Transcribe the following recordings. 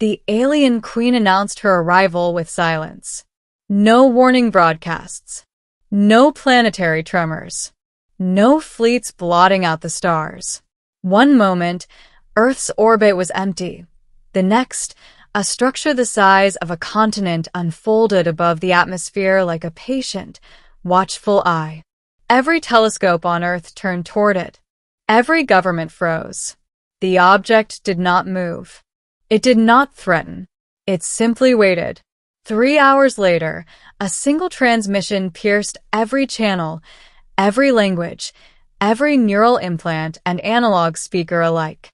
The AlienQueen announced her arrival with silence. No warning broadcasts. No planetary tremors. No fleets blotting out the stars. One moment, Earth's orbit was empty. The next, a structure the size of a continent unfolded above the atmosphere like a patient, watchful eye. Every telescope on Earth turned toward it. Every government froze. The object did not move. It did not threaten. It simply waited. 3 hours later, a single transmission pierced every channel, every language, every neural implant and analog speaker alike.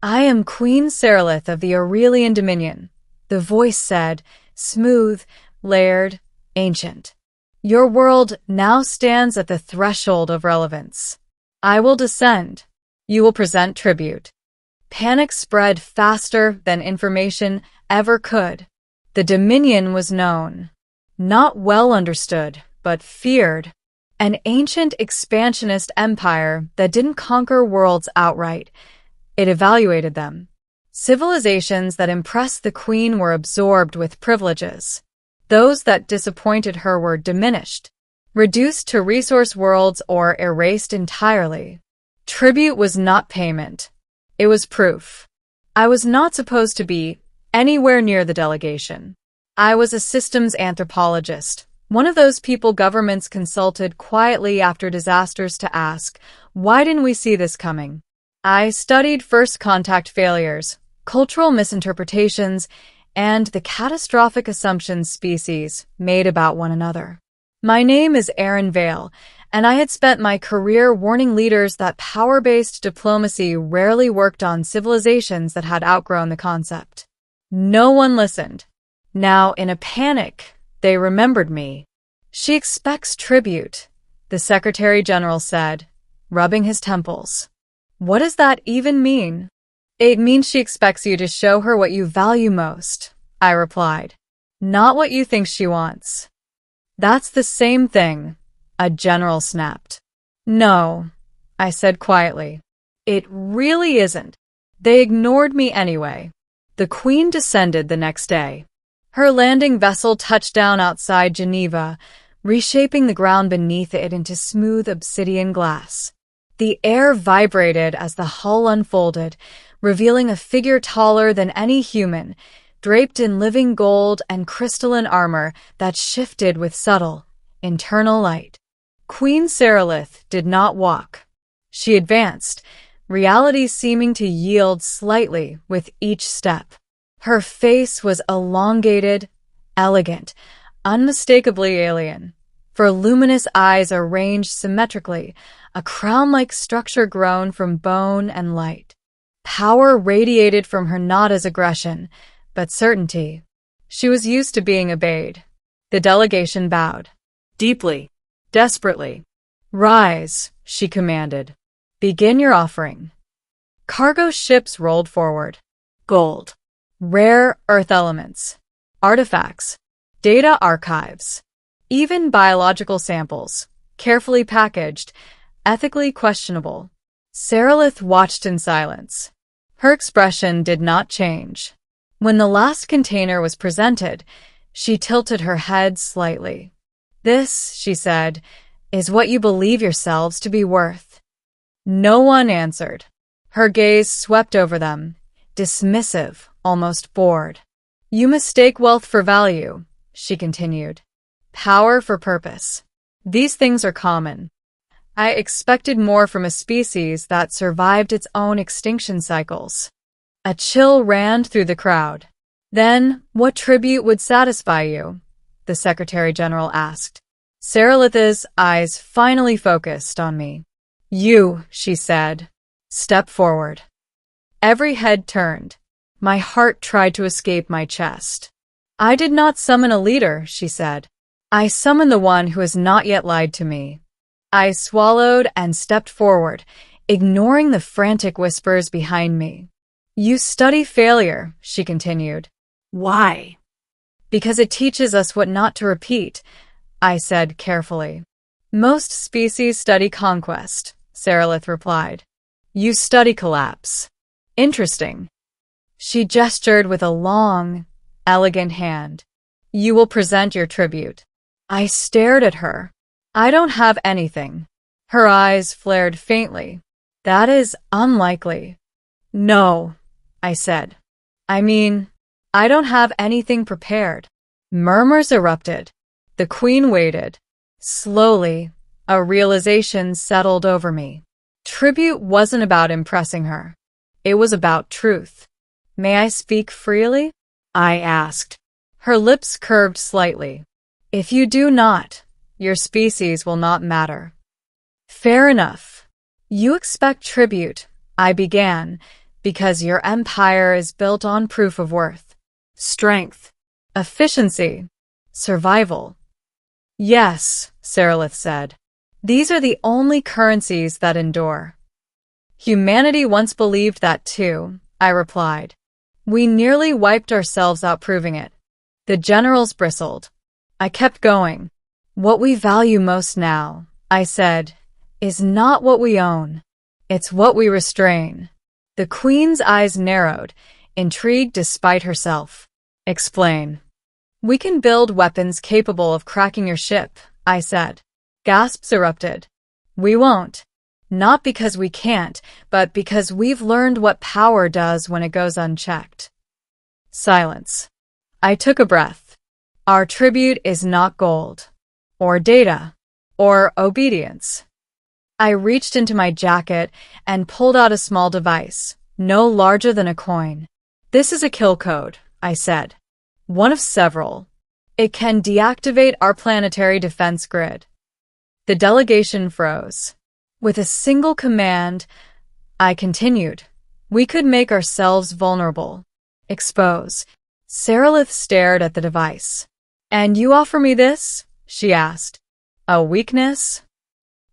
"I am Queen Seralith of the Aurelian Dominion," the voice said, smooth, layered, ancient. "Your world now stands at the threshold of relevance. I will descend. You will present tribute." Panic spread faster than information ever could. The Dominion was known. Not well understood, but feared. An ancient expansionist empire that didn't conquer worlds outright. It evaluated them. Civilizations that impressed the Queen were absorbed with privileges. Those that disappointed her were diminished, reduced to resource worlds or erased entirely. Tribute was not payment. It was proof. I was not supposed to be anywhere near the delegation. I was a systems anthropologist, one of those people governments consulted quietly after disasters to ask, why didn't we see this coming? I studied first contact failures, cultural misinterpretations, and the catastrophic assumptions species made about one another. My name is Aaron Vale, and I had spent my career warning leaders that power-based diplomacy rarely worked on civilizations that had outgrown the concept. No one listened. Now, in a panic, they remembered me. "She expects tribute," the Secretary General said, rubbing his temples. "What does that even mean?" "It means she expects you to show her what you value most," I replied. "Not what you think she wants." "That's the same thing," a general snapped. "No," I said quietly. "It really isn't. They ignored me anyway." The Queen descended the next day. Her landing vessel touched down outside Geneva, reshaping the ground beneath it into smooth obsidian glass. The air vibrated as the hull unfolded, revealing a figure taller than any human, draped in living gold and crystalline armor that shifted with subtle, internal light. Queen Seralith did not walk. She advanced, reality seeming to yield slightly with each step. Her face was elongated, elegant, unmistakably alien. Her luminous eyes arranged symmetrically, a crown-like structure grown from bone and light. Power radiated from her not as aggression, but certainty. She was used to being obeyed. The delegation bowed. Deeply, desperately. "Rise," she commanded. "Begin your offering." Cargo ships rolled forward. Gold. Rare earth elements, artifacts, data archives, even biological samples, carefully packaged, ethically questionable. Seralith watched in silence. Her expression did not change. When the last container was presented, she tilted her head slightly. "This," she said, "is what you believe yourselves to be worth." No one answered. Her gaze swept over them, dismissive, almost bored. "You mistake wealth for value," she continued. "Power for purpose. These things are common. I expected more from a species that survived its own extinction cycles." A chill ran through the crowd. "Then, what tribute would satisfy you?" the Secretary General asked. Seralith's eyes finally focused on me. "You," she said. "Step forward." Every head turned. My heart tried to escape my chest. "I did not summon a leader," she said. "I summoned the one who has not yet lied to me." I swallowed and stepped forward, ignoring the frantic whispers behind me. "You study failure," she continued. "Why?" "Because it teaches us what not to repeat," I said carefully. "Most species study conquest," Seralith replied. "You study collapse." "Interesting." She gestured with a long, elegant hand. You will present your tribute. I stared at her. I don't have anything. Her eyes flared faintly. That is unlikely. No, I said. I mean, I don't have anything prepared. Murmurs erupted. The queen waited. Slowly, a realization settled over me. Tribute wasn't about impressing her. It was about truth. May I speak freely? I asked. Her lips curved slightly. If you do not, your species will not matter. Fair enough. You expect tribute, I began, because your empire is built on proof of worth, strength, efficiency, survival. Yes, Sarilith said. These are the only currencies that endure. Humanity once believed that too, I replied. We nearly wiped ourselves out proving it. The generals bristled. I kept going. What we value most now, I said, is not what we own. It's what we restrain. The queen's eyes narrowed, intrigued despite herself. Explain. We can build weapons capable of cracking your ship, I said. Gasps erupted. We won't. Not because we can't, but because we've learned what power does when it goes unchecked. Silence. I took a breath. Our tribute is not gold, or data, or obedience. I reached into my jacket and pulled out a small device, no larger than a coin. This is a kill code, I said. One of several. It can deactivate our planetary defense grid. The delegation froze. With a single command, I continued. We could make ourselves vulnerable. Expose. Sarilith stared at the device. And you offer me this? She asked. A weakness?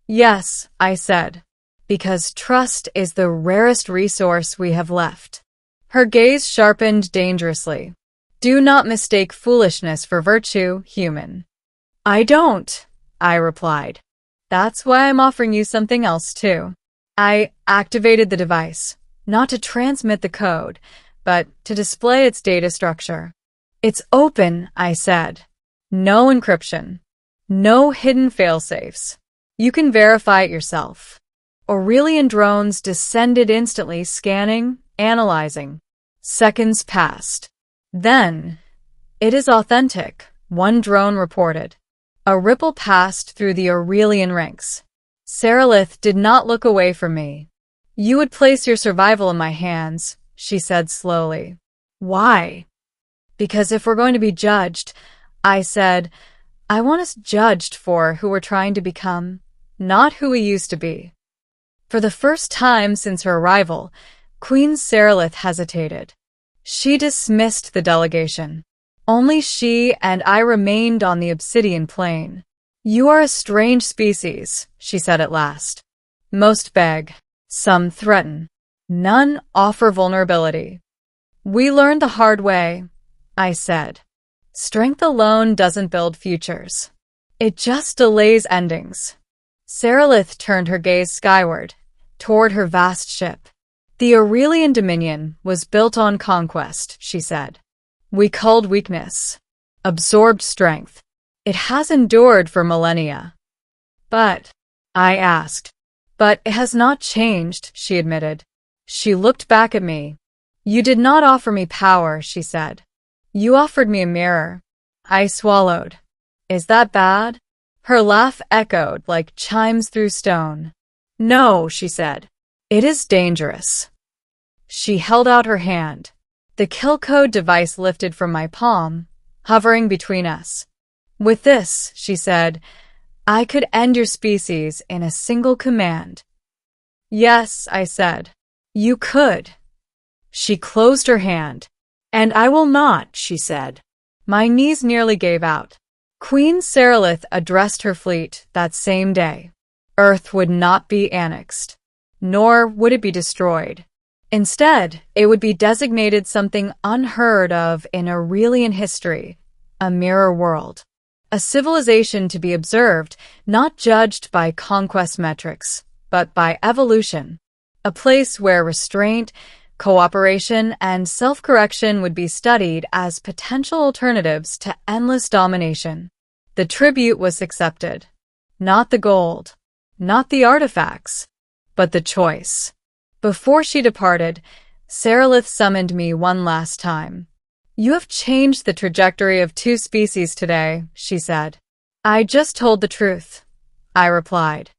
Yes, I said. Because trust is the rarest resource we have left. Her gaze sharpened dangerously. Do not mistake foolishness for virtue, human. I don't, I replied. That's why I'm offering you something else too. I activated the device, not to transmit the code, but to display its data structure. It's open, I said. No encryption. No hidden failsafes. You can verify it yourself. Aurelian drones descended instantly, scanning, analyzing. Seconds passed. Then, it is authentic, one drone reported. A ripple passed through the Aurelian ranks. Sarilith did not look away from me. You would place your survival in my hands, she said slowly. Why? Because if we're going to be judged, I said, I want us judged for who we're trying to become, not who we used to be. For the first time since her arrival, Queen Sarilith hesitated. She dismissed the delegation. Only she and I remained on the obsidian plain. You are a strange species, she said at last. Most beg, some threaten, none offer vulnerability. We learned the hard way, I said. Strength alone doesn't build futures. It just delays endings. Sarilith turned her gaze skyward, toward her vast ship. The Aurelian Dominion was built on conquest, she said. We culled weakness, absorbed strength. It has endured for millennia. But, I asked. But it has not changed, she admitted. She looked back at me. You did not offer me power, she said. You offered me a mirror. I swallowed. Is that bad? Her laugh echoed like chimes through stone. No, she said. It is dangerous. She held out her hand. The kill code device lifted from my palm, hovering between us. With this, she said, I could end your species in a single command. Yes, I said. You could. She closed her hand. And I will not, she said. My knees nearly gave out. Queen Sarilith addressed her fleet that same day. Earth would not be annexed, nor would it be destroyed. Instead, it would be designated something unheard of in Aurelian history, a mirror world. A civilization to be observed, not judged by conquest metrics, but by evolution. A place where restraint, Cooperation and self-correction would be studied as potential alternatives to endless domination. The tribute was accepted. Not the gold, not the artifacts, but the choice. Before she departed, Sarilith summoned me one last time. "You have changed the trajectory of 2 species today," she said. "I just told the truth," I replied.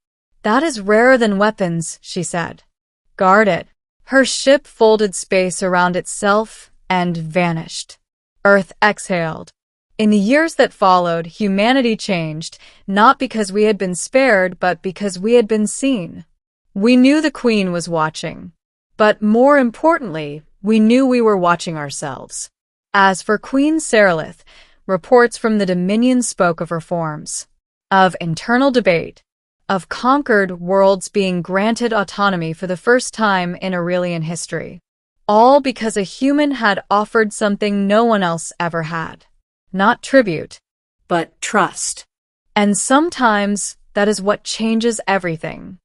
"That is rarer than weapons," she said. "Guard it." Her ship folded space around itself and vanished. Earth exhaled. In the years that followed, humanity changed, not because we had been spared, but because we had been seen. We knew the Queen was watching. But more importantly, we knew we were watching ourselves. As for Queen Sarilith, reports from the Dominion spoke of reforms, of internal debate, of conquered worlds being granted autonomy for the first time in Aurelian history. All because a human had offered something no one else ever had. Not tribute, but trust. And sometimes that is what changes everything.